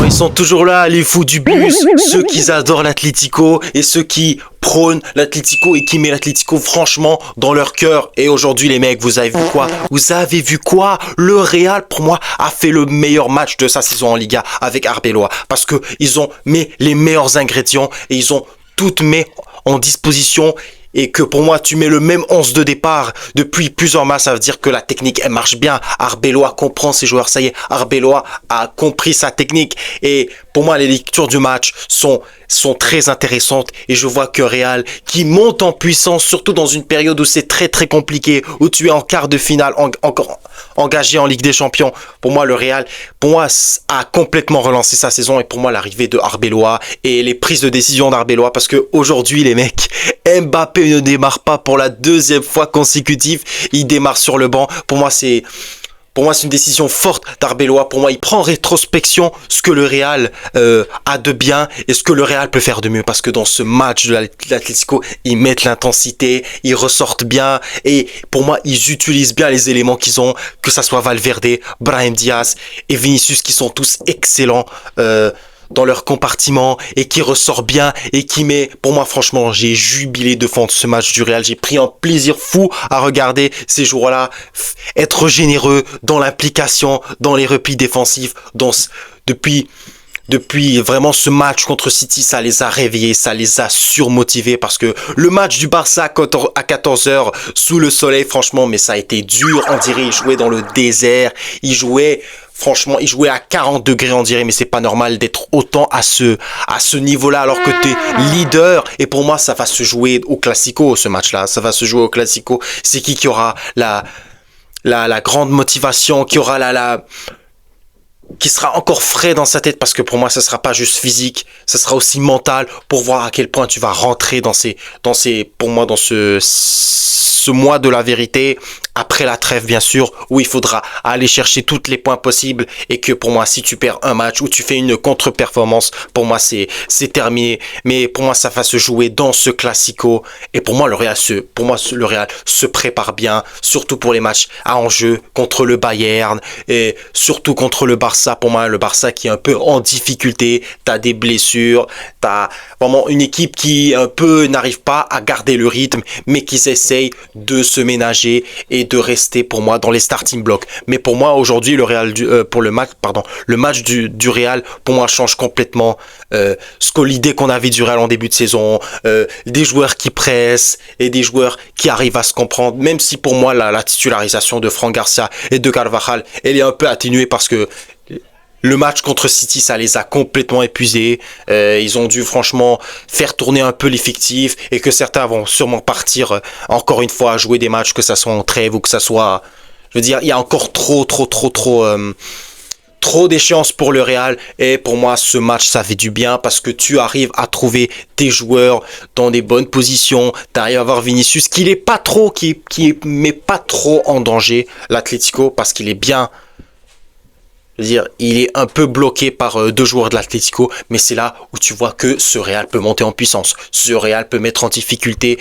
Ils sont toujours là, les fous du bus, ceux qui adorent l'Atlético et ceux qui prônent l'Atlético et qui mettent l'Atlético franchement dans leur cœur. Et aujourd'hui les mecs, vous avez vu quoi? Vous avez vu quoi? Le Real pour moi a fait le meilleur match de sa saison en Liga avec Arbeloa parce que ils ont mis les meilleurs ingrédients et ils ont toutes mis en disposition. Et que pour moi, tu mets le même 11 de départ depuis plusieurs matchs, ça veut dire que la technique, elle marche bien. Arbeloa comprend ses joueurs, ça y est, Arbeloa a compris sa technique. Et pour moi, les lectures du match sont très intéressantes. Et je vois que Real, qui monte en puissance, surtout dans une période où c'est très très compliqué, où tu es en quart de finale, encore engagé en Ligue des Champions. Pour moi, le Real, a complètement relancé sa saison. Et pour moi, l'arrivée de Arbeloa et les prises de décision d'Arbeloa, parce que aujourd'hui, les mecs, Mbappé ne démarre pas pour la deuxième fois consécutive. Il démarre sur le banc. Pour moi, c'est une décision forte d'Arbeloa. Pour moi, il prend en rétrospection ce que le Real a de bien et ce que le Real peut faire de mieux. Parce que dans ce match de l'Atlético, ils mettent l'intensité, ils ressortent bien. Et pour moi, ils utilisent bien les éléments qu'ils ont, que ça soit Valverde, Brahim Diaz et Vinicius, qui sont tous excellents dans leur compartiment et qui ressort bien et qui met, pour moi franchement, j'ai jubilé devant ce match du Real, j'ai pris un plaisir fou à regarder ces joueurs-là être généreux dans l'implication, dans les replis défensifs, depuis vraiment ce match contre City, ça les a réveillés, ça les a surmotivés parce que le match du Barça à 14h sous le soleil, franchement, mais ça a été dur, on dirait, ils jouaient dans le désert, Franchement, il jouait à 40 degrés, on dirait, mais c'est pas normal d'être autant à ce niveau-là alors que t'es leader. Et pour moi, ça va se jouer au Classico, ce match-là. Ça va se jouer au Classico. C'est qui aura la grande motivation, qui aura qui sera encore frais dans sa tête, parce que pour moi, ça sera pas juste physique, ça sera aussi mental pour voir à quel point tu vas rentrer dans ce mois de la vérité, après la trêve bien sûr, où il faudra aller chercher tous les points possibles, et que pour moi, si tu perds un match ou tu fais une contre-performance, pour moi c'est terminé. Mais pour moi, ça va se jouer dans ce Classico, et pour moi le Real se prépare bien, surtout pour les matchs à enjeu contre le Bayern et surtout contre le Barça. Pour moi, le Barça qui est un peu en difficulté, t'as des blessures, t'as vraiment une équipe qui un peu n'arrive pas à garder le rythme, mais qui essayent de se ménager et de rester pour moi dans les starting blocks. Mais pour moi aujourd'hui, le match du Real pour moi change complètement l'idée qu'on avait du Real en début de saison, des joueurs qui pressent et des joueurs qui arrivent à se comprendre, même si pour moi la titularisation de Fran Garcia et de Carvajal, elle est un peu atténuée parce que le match contre City, ça les a complètement épuisés. Ils ont dû franchement faire tourner un peu l'effectif et que certains vont sûrement partir encore une fois à jouer des matchs, que ça soit en trêve ou que ça soit... Je veux dire, il y a encore trop d'échéances pour le Real, et pour moi ce match ça fait du bien parce que tu arrives à trouver tes joueurs dans des bonnes positions, tu arrives à voir Vinicius qui met pas trop en danger l'Atlético parce qu'il est bien. Je veux dire, il est un peu bloqué par deux joueurs de l'Atlético, mais c'est là où tu vois que ce Real peut monter en puissance. Ce Real peut mettre en difficulté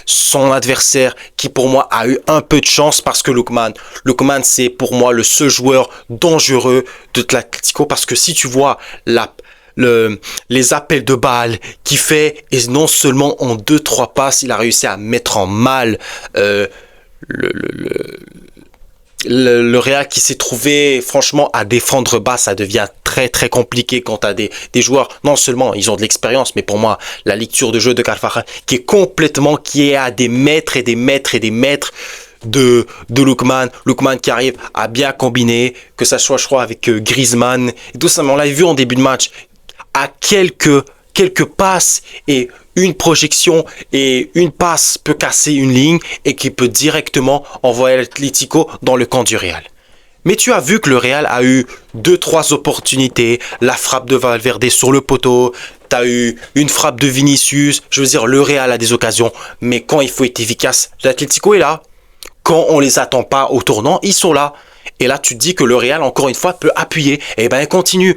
son adversaire qui pour moi a eu un peu de chance parce que Lookman c'est pour moi le seul joueur dangereux de l'Atlético, parce que si tu vois les appels de balles qu'il fait, et non seulement en 2-3 passes, il a réussi à mettre en mal le Real qui s'est trouvé franchement à défendre bas. Ça devient très très compliqué quand t'as des joueurs, non seulement ils ont de l'expérience, mais pour moi la lecture de jeu de Carvajal qui est à des mètres et des mètres et des mètres de Lookman qui arrive à bien combiner, que ça soit je crois avec Griezmann et tout ça. Mais on l'a vu en début de match, à quelques passes et une projection et une passe peut casser une ligne et qui peut directement envoyer l'Atlético dans le camp du Real. Mais tu as vu que le Real a eu 2-3 opportunités, la frappe de Valverde sur le poteau, tu as eu une frappe de Vinicius, je veux dire le Real a des occasions, mais quand il faut être efficace, l'Atlético est là. Quand on les attend pas au tournant, ils sont là. Et là, tu te dis que le Real, encore une fois, peut appuyer. Et ben, il continue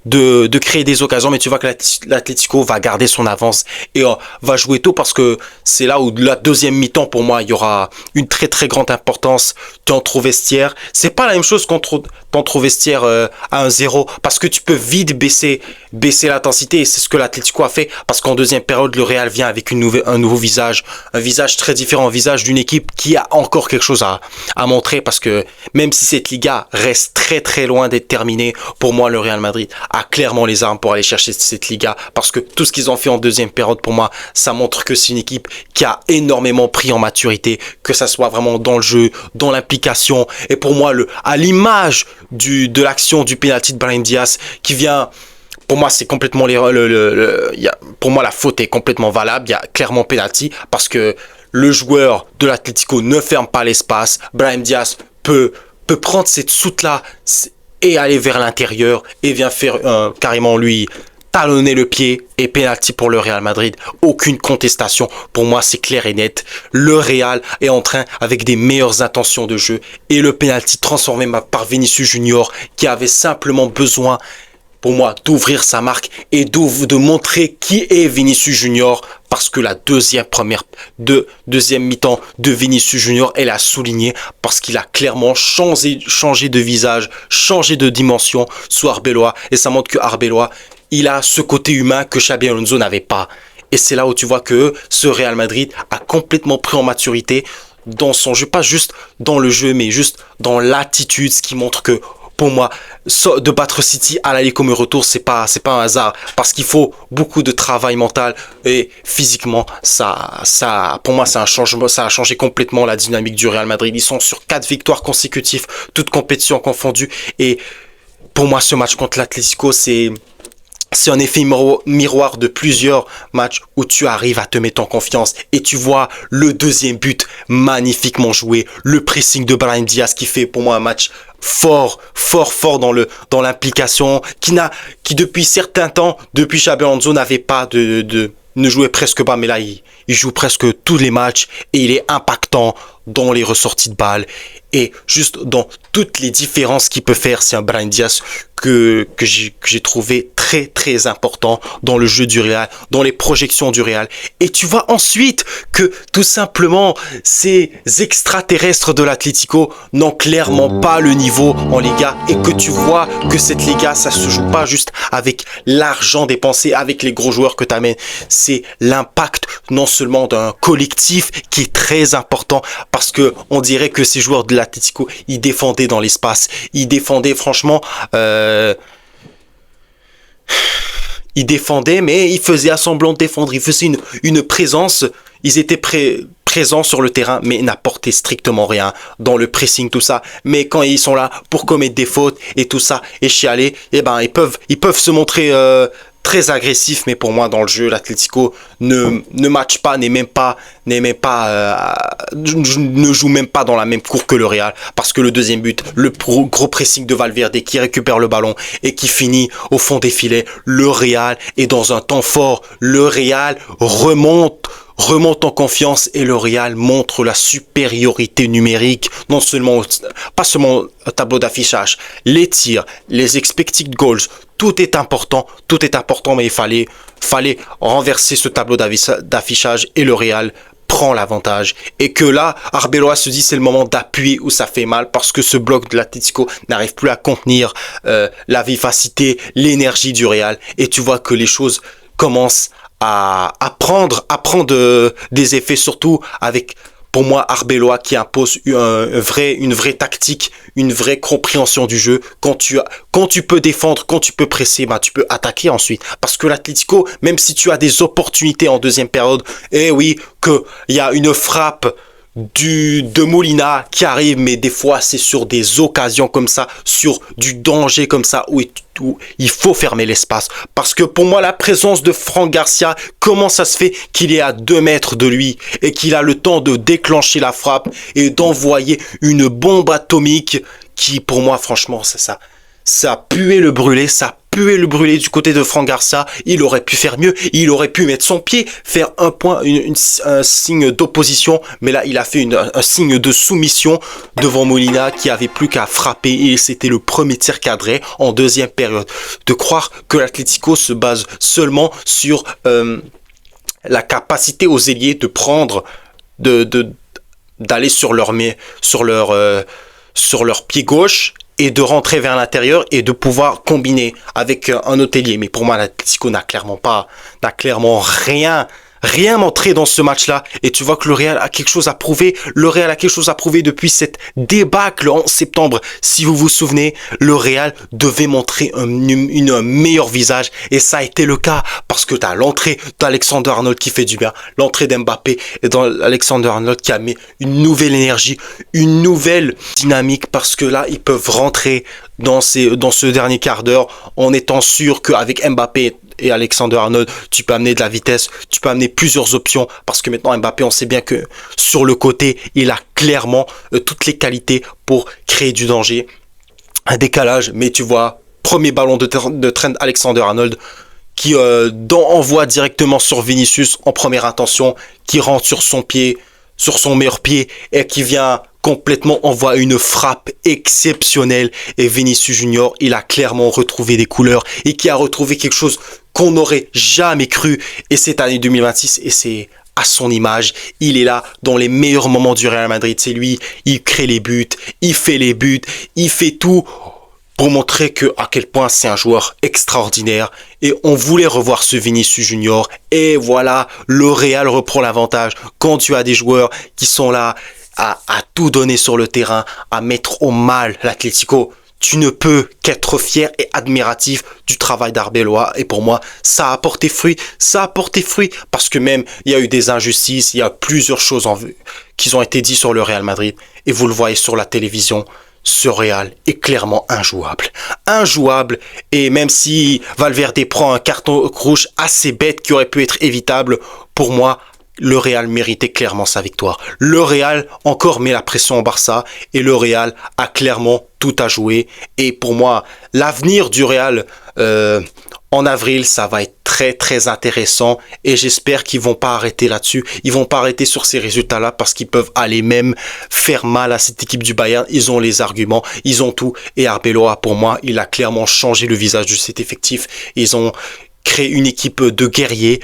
de créer des occasions, mais tu vois que l'Atlético va garder son avance et va jouer tôt parce que c'est là où la deuxième mi-temps, pour moi, il y aura une très très grande importance. Tu entres au vestiaire. C'est pas la même chose quand tu entres au vestiaire à 1-0 parce que tu peux vite baisser l'intensité et c'est ce que l'Atlético a fait parce qu'en deuxième période, le Real vient avec un nouveau visage, un visage très différent, un visage d'une équipe qui a encore quelque chose à montrer parce que même si cette Liga reste très très loin d'être terminée, pour moi le Real Madrid a clairement les armes pour aller chercher cette Liga parce que tout ce qu'ils ont fait en deuxième période, pour moi, ça montre que c'est une équipe qui a énormément pris en maturité, que ça soit vraiment dans le jeu, dans l'implication et pour moi à l'image de l'action du penalty de Brahim Diaz qui vient. Pour moi, c'est complètement pour moi, la faute est complètement valable. Il y a clairement penalty parce que le joueur de l'Atlético ne ferme pas l'espace. Brahim Diaz peut prendre cette soute-là et aller vers l'intérieur et vient faire carrément lui talonner le pied et penalty pour le Real Madrid. Aucune contestation. Pour moi, c'est clair et net. Le Real est en train avec des meilleures intentions de jeu et le penalty transformé par Vinicius Junior qui avait simplement besoin pour moi, d'ouvrir sa marque et de montrer qui est Vinicius Junior parce que la deuxième mi-temps de Vinicius Junior, elle a souligné parce qu'il a clairement changé de visage, changé de dimension sous Arbeloa et ça montre que Arbeloa, il a ce côté humain que Xabi Alonso n'avait pas. Et c'est là où tu vois que ce Real Madrid a complètement pris en maturité dans son jeu, pas juste dans le jeu, mais juste dans l'attitude, ce qui montre que pour moi, de battre City à l'aller comme au retour, c'est pas un hasard parce qu'il faut beaucoup de travail mental et physiquement, pour moi, c'est un changement, ça a changé complètement la dynamique du Real Madrid. Ils sont sur 4 victoires consécutives, toutes compétitions confondues et pour moi, ce match contre l'Atlético, c'est un effet miroir de plusieurs matchs où tu arrives à te mettre en confiance et tu vois le deuxième but magnifiquement joué, le pressing de Brahim Diaz qui fait pour moi un match fort dans l'implication, qui depuis certains temps, depuis Xabi Alonso n'avait pas ne jouait presque pas, mais là il joue presque tous les matchs et il est impactant dans les ressorties de balles et juste dans toutes les différences qu'il peut faire. C'est un Brahim Diaz que j'ai trouvé très très important dans le jeu du Real, dans les projections du Real. Et tu vois ensuite que tout simplement ces extraterrestres de l'Atlético n'ont clairement pas le niveau en Liga et que tu vois que cette Liga, ça se joue pas juste avec l'argent dépensé, avec les gros joueurs que tu amènes. C'est l'impact non seulement d'un collectif qui est très important parce que on dirait que ces joueurs de l'Atlético, ils défendaient dans l'espace, ils défendaient franchement ils défendaient, mais ils faisaient à semblant de défendre. Ils faisaient une présence. Ils étaient présents sur le terrain, mais n'apportaient strictement rien dans le pressing, tout ça. Mais quand ils sont là pour commettre des fautes et tout ça, et chialer, eh ben, ils peuvent se montrer très agressifs. Mais pour moi, dans le jeu, l'Atlético ne match pas, ne joue même pas dans la même cour que le Real. Parce que le deuxième but, le gros pressing de Valverde qui récupère le ballon et qui finit au fond des filets. Le Real est dans un temps fort. Le Real remonte en confiance et le Real montre la supériorité numérique, pas seulement au tableau d'affichage, les tirs, les expected goals, tout est important, mais il fallait renverser ce tableau d'affichage et le Real prend l'avantage. Et que là, Arbeloa se dit c'est le moment d'appuyer où ça fait mal parce que ce bloc de l'Atlético n'arrive plus à contenir la vivacité, l'énergie du Real et tu vois que les choses commencent à prendre des effets, surtout avec, pour moi, Arbeloa qui impose une vraie tactique, une vraie compréhension du jeu. Quand tu peux défendre, quand tu peux presser, tu peux attaquer ensuite. Parce que l'Atlético, même si tu as des opportunités en deuxième période, oui, qu'il y a une frappe de Molina qui arrive, mais des fois c'est sur des occasions comme ça, sur du danger comme ça où il faut fermer l'espace. Parce que pour moi la présence de Franck Garcia, comment ça se fait qu'il est à 2 mètres de lui et qu'il a le temps de déclencher la frappe et d'envoyer une bombe atomique qui pour moi franchement ça a pué le brûlé, ça pué le brûlé du côté de Franck Garcia. Il aurait pu faire mieux. Il aurait pu mettre son pied, faire un point, un signe d'opposition. Mais là, il a fait un signe de soumission devant Molina qui avait plus qu'à frapper. Et c'était le premier tir cadré en deuxième période. De croire que l'Atlético se base seulement sur la capacité aux ailiers de prendre, d'aller sur leur pied gauche et de rentrer vers l'intérieur et de pouvoir combiner avec un autre ailier. Mais pour moi, l'Atlético n'a clairement rien montré dans ce match-là. Et tu vois que le Real a quelque chose à prouver. Le Real a quelque chose à prouver depuis cette débâcle en septembre. Si vous vous souvenez, le Real devait montrer un meilleur visage. Et ça a été le cas. Parce que tu as l'entrée d'Alexander-Arnold qui fait du bien. L'entrée d'Mbappé et d'Alexander-Arnold qui a mis une nouvelle énergie, une nouvelle dynamique. Parce que là, ils peuvent rentrer dans ce dernier quart d'heure en étant sûr qu'avec Mbappé et Alexander-Arnold, tu peux amener de la vitesse, tu peux amener plusieurs options parce que maintenant Mbappé, on sait bien que sur le côté, il a clairement toutes les qualités pour créer du danger. Un décalage, mais tu vois, premier ballon de Trent Alexander-Arnold qui envoie directement sur Vinicius en première intention, qui rentre sur son pied, sur son meilleur pied et qui vient complètement envoie une frappe exceptionnelle et Vinicius Junior, il a clairement retrouvé des couleurs et qui a retrouvé quelque chose qu'on n'aurait jamais cru et cette année 2026 et c'est à son image, il est là dans les meilleurs moments du Real Madrid, c'est lui, il crée les buts, il fait les buts, il fait tout pour montrer à quel point c'est un joueur extraordinaire et on voulait revoir ce Vinicius Junior et voilà, le Real reprend l'avantage quand tu as des joueurs qui sont là à tout donner sur le terrain, à mettre au mal l'Atlético. Tu ne peux qu'être fier et admiratif du travail d'Arbeloa. Et pour moi, ça a porté fruit. Ça a porté fruit parce que même, il y a eu des injustices. Il y a plusieurs choses qui ont été dites sur le Real Madrid. Et vous le voyez sur la télévision. Ce Real est clairement injouable. Injouable. Et même si Valverde prend un carton rouge assez bête qui aurait pu être évitable, pour moi, le Real méritait clairement sa victoire. Le Real encore met la pression au Barça et le Real a clairement tout à jouer. Et pour moi, l'avenir du Real en avril, ça va être très très intéressant et j'espère qu'ils vont pas arrêter là-dessus. Ils vont pas arrêter sur ces résultats-là parce qu'ils peuvent aller même faire mal à cette équipe du Bayern. Ils ont les arguments, ils ont tout. Et Arbeloa, pour moi, il a clairement changé le visage de cet effectif. Ils ont créer une équipe de guerriers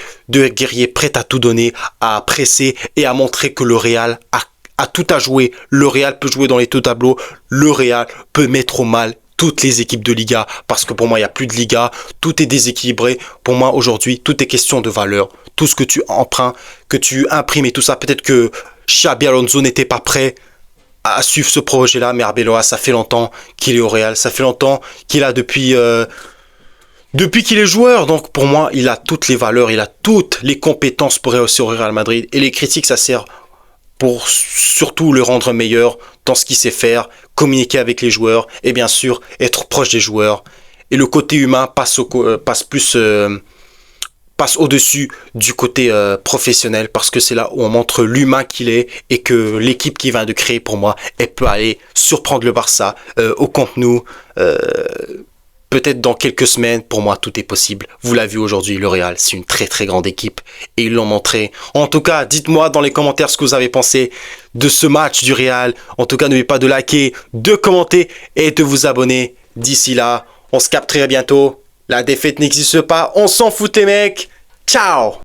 prêts à tout donner, à presser et à montrer que le Real a tout à jouer. Le Real peut jouer dans les deux tableaux. Le Real peut mettre au mal toutes les équipes de Liga parce que pour moi, il n'y a plus de Liga. Tout est déséquilibré. Pour moi, aujourd'hui, tout est question de valeur. Tout ce que tu empruntes, que tu imprimes et tout ça. Peut-être que Xabi Alonso n'était pas prêt à suivre ce projet-là, mais Arbeloa, ça fait longtemps qu'il est au Real. Ça fait longtemps qu'il a depuis qu'il est joueur, donc pour moi, il a toutes les valeurs, il a toutes les compétences pour réussir au Real Madrid. Et les critiques, ça sert pour surtout le rendre meilleur dans ce qu'il sait faire, communiquer avec les joueurs et bien sûr être proche des joueurs. Et le côté humain passe au-dessus du côté professionnel parce que c'est là où on montre l'humain qu'il est et que l'équipe qui vient de créer pour moi, elle peut aller surprendre le Barça au Camp Nou. Peut-être dans quelques semaines, pour moi, tout est possible. Vous l'avez vu aujourd'hui, le Real, c'est une très très grande équipe. Et ils l'ont montré. En tout cas, dites-moi dans les commentaires ce que vous avez pensé de ce match du Real. En tout cas, n'oubliez pas de liker, de commenter et de vous abonner. D'ici là, on se capte très bientôt. La défaite n'existe pas. On s'en fout les mecs. Ciao!